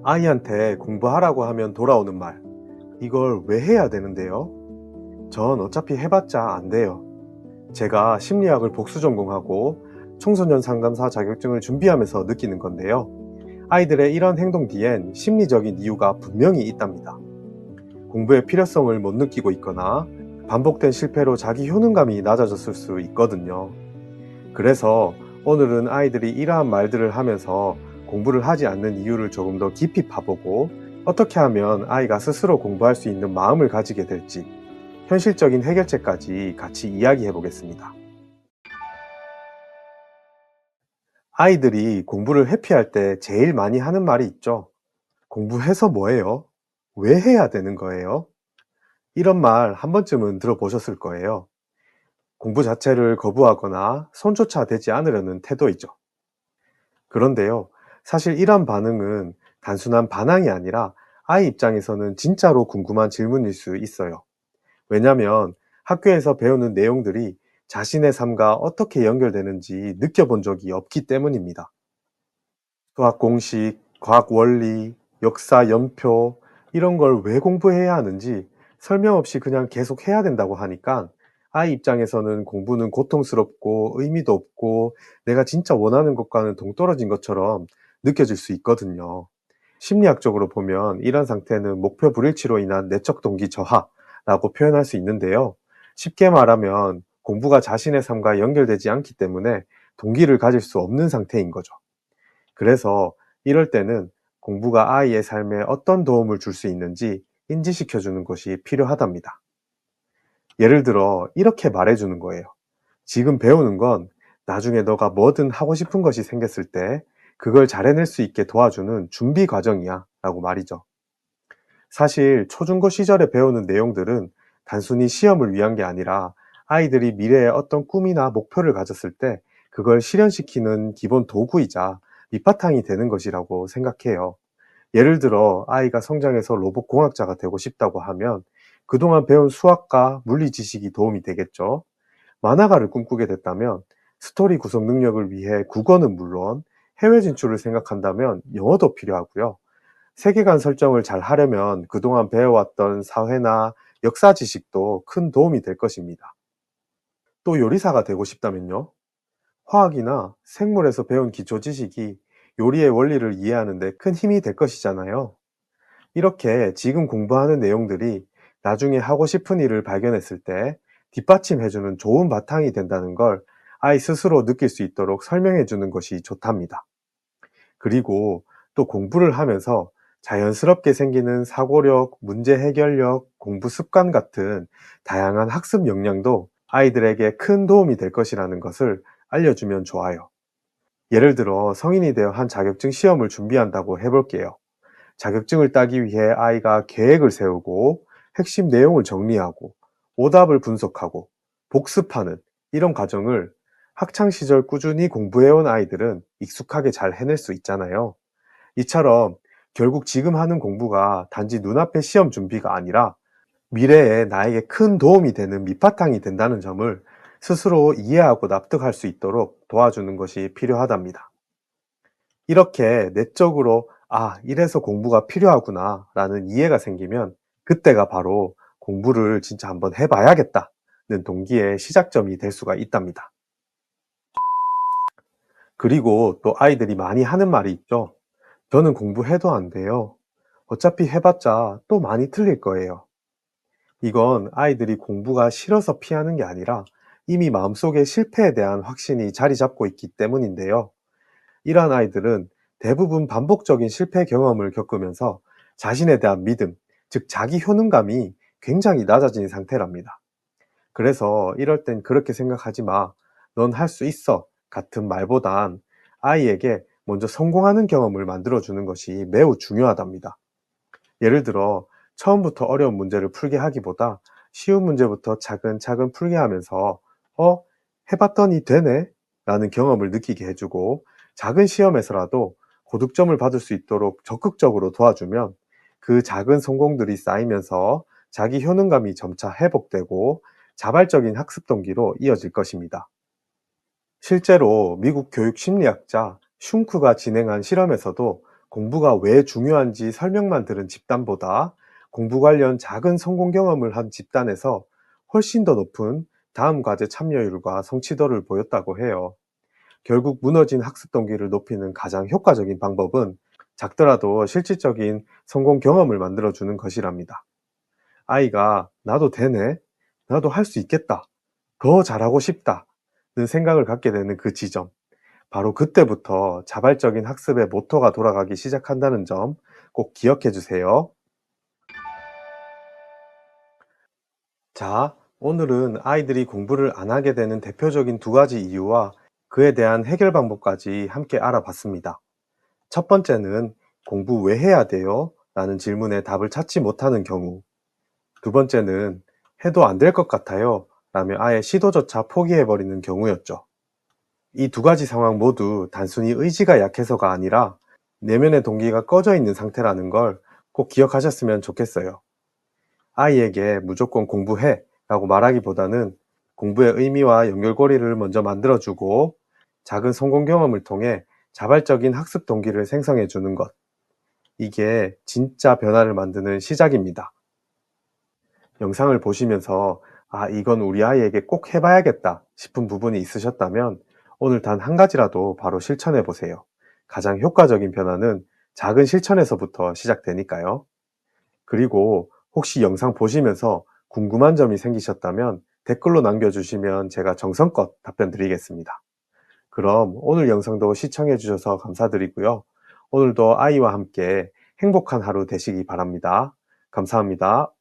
아이한테 공부하라고 하면 돌아오는 말, 이걸 왜 해야 되는데요? 전 어차피 해봤자 안 돼요. 제가 심리학을 복수 전공하고 청소년 상담사 자격증을 준비하면서 느끼는 건데요. 아이들의 이런 행동 뒤엔 심리적인 이유가 분명히 있답니다. 공부의 필요성을 못 느끼고 있거나 반복된 실패로 자기 효능감이 낮아졌을 수 있거든요. 그래서 오늘은 아이들이 이러한 말들을 하면서 공부를 하지 않는 이유를 조금 더 깊이 파보고, 어떻게 하면 아이가 스스로 공부할 수 있는 마음을 가지게 될지, 현실적인 해결책까지 같이 이야기해 보겠습니다. 아이들이 공부를 회피할 때 제일 많이 하는 말이 있죠. 공부해서 뭐해요? 왜 해야 되는 거예요? 이런 말 한 번쯤은 들어보셨을 거예요. 공부 자체를 거부하거나 손조차 대지 않으려는 태도이죠. 그런데요, 사실 이런 반응은 단순한 반항이 아니라 아이 입장에서는 진짜로 궁금한 질문일 수 있어요. 왜냐하면 학교에서 배우는 내용들이 자신의 삶과 어떻게 연결되는지 느껴본 적이 없기 때문입니다. 수학 공식, 과학 원리, 역사 연표, 이런 걸 왜 공부해야 하는지 설명 없이 그냥 계속 해야 된다고 하니까, 아이 입장에서는 공부는 고통스럽고 의미도 없고 내가 진짜 원하는 것과는 동떨어진 것처럼 느껴질 수 있거든요. 심리학적으로 보면 이런 상태는 목표 불일치로 인한 내적 동기 저하라고 표현할 수 있는데요. 쉽게 말하면 공부가 자신의 삶과 연결되지 않기 때문에 동기를 가질 수 없는 상태인 거죠. 그래서 이럴 때는 공부가 아이의 삶에 어떤 도움을 줄 수 있는지 인지시켜 주는 것이 필요하답니다. 예를 들어 이렇게 말해 주는 거예요. 지금 배우는 건 나중에 너가 뭐든 하고 싶은 것이 생겼을 때 그걸 잘 해낼 수 있게 도와주는 준비 과정이야 라고 말이죠. 사실 초중고 시절에 배우는 내용들은 단순히 시험을 위한 게 아니라 아이들이 미래에 어떤 꿈이나 목표를 가졌을 때 그걸 실현시키는 기본 도구이자 밑바탕이 되는 것이라고 생각해요. 예를 들어 아이가 성장해서 로봇 공학자가 되고 싶다고 하면 그동안 배운 수학과 물리 지식이 도움이 되겠죠. 만화가를 꿈꾸게 됐다면 스토리 구성 능력을 위해 국어는 물론 해외 진출을 생각한다면 영어도 필요하고요. 세계관 설정을 잘 하려면 그동안 배워왔던 사회나 역사 지식도 큰 도움이 될 것입니다. 또 요리사가 되고 싶다면요. 화학이나 생물에서 배운 기초 지식이 요리의 원리를 이해하는 데 큰 힘이 될 것이잖아요. 이렇게 지금 공부하는 내용들이 나중에 하고 싶은 일을 발견했을 때 뒷받침해주는 좋은 바탕이 된다는 걸 아이 스스로 느낄 수 있도록 설명해 주는 것이 좋답니다. 그리고 또 공부를 하면서 자연스럽게 생기는 사고력, 문제 해결력, 공부 습관 같은 다양한 학습 역량도 아이들에게 큰 도움이 될 것이라는 것을 알려주면 좋아요. 예를 들어 성인이 되어 한 자격증 시험을 준비한다고 해볼게요. 자격증을 따기 위해 아이가 계획을 세우고 핵심 내용을 정리하고 오답을 분석하고 복습하는 이런 과정을 학창 시절 꾸준히 공부해온 아이들은 익숙하게 잘 해낼 수 있잖아요. 이처럼 결국 지금 하는 공부가 단지 눈앞의 시험 준비가 아니라 미래에 나에게 큰 도움이 되는 밑바탕이 된다는 점을 스스로 이해하고 납득할 수 있도록 도와주는 것이 필요하답니다. 이렇게 내적으로 이래서 공부가 필요하구나 라는 이해가 생기면 그때가 바로 공부를 진짜 한번 해봐야겠다는 동기의 시작점이 될 수가 있답니다. 그리고 또 아이들이 많이 하는 말이 있죠. 저는 공부해도 안 돼요. 어차피 해봤자 또 많이 틀릴 거예요. 이건 아이들이 공부가 싫어서 피하는 게 아니라 이미 마음속에 실패에 대한 확신이 자리 잡고 있기 때문인데요. 이러한 아이들은 대부분 반복적인 실패 경험을 겪으면서 자신에 대한 믿음, 즉 자기 효능감이 굉장히 낮아진 상태랍니다. 그래서 이럴 땐 그렇게 생각하지 마. 넌 할 수 있어. 같은 말보단 아이에게 먼저 성공하는 경험을 만들어주는 것이 매우 중요하답니다. 예를 들어 처음부터 어려운 문제를 풀게 하기보다 쉬운 문제부터 차근차근 풀게 하면서 어? 해봤더니 되네? 라는 경험을 느끼게 해주고, 작은 시험에서라도 고득점을 받을 수 있도록 적극적으로 도와주면 그 작은 성공들이 쌓이면서 자기 효능감이 점차 회복되고 자발적인 학습 동기로 이어질 것입니다. 실제로 미국 교육 심리학자 슌크가 진행한 실험에서도 공부가 왜 중요한지 설명만 들은 집단보다 공부 관련 작은 성공 경험을 한 집단에서 훨씬 더 높은 다음 과제 참여율과 성취도를 보였다고 해요. 결국 무너진 학습 동기를 높이는 가장 효과적인 방법은 작더라도 실질적인 성공 경험을 만들어주는 것이랍니다. 아이가 나도 되네, 나도 할 수 있겠다, 더 잘하고 싶다 는 생각을 갖게 되는 그 지점, 바로 그때부터 자발적인 학습의 모토가 돌아가기 시작한다는 점 꼭 기억해 주세요. 자, 오늘은 아이들이 공부를 안 하게 되는 대표적인 두 가지 이유와 그에 대한 해결 방법까지 함께 알아봤습니다. 첫 번째는 공부 왜 해야 돼요? 라는 질문에 답을 찾지 못하는 경우. 두 번째는 해도 안 될 것 같아요. 라며 아예 시도조차 포기해버리는 경우였죠. 이 두 가지 상황 모두 단순히 의지가 약해서가 아니라 내면의 동기가 꺼져 있는 상태라는 걸 꼭 기억하셨으면 좋겠어요. 아이에게 무조건 공부해 라고 말하기보다는 공부의 의미와 연결고리를 먼저 만들어주고 작은 성공 경험을 통해 자발적인 학습 동기를 생성해 주는 것. 이게 진짜 변화를 만드는 시작입니다. 영상을 보시면서 이건 우리 아이에게 꼭 해봐야겠다 싶은 부분이 있으셨다면 오늘 단 한 가지라도 바로 실천해 보세요. 가장 효과적인 변화는 작은 실천에서부터 시작되니까요. 그리고 혹시 영상 보시면서 궁금한 점이 생기셨다면 댓글로 남겨주시면 제가 정성껏 답변 드리겠습니다. 그럼 오늘 영상도 시청해 주셔서 감사드리고요. 오늘도 아이와 함께 행복한 하루 되시기 바랍니다. 감사합니다.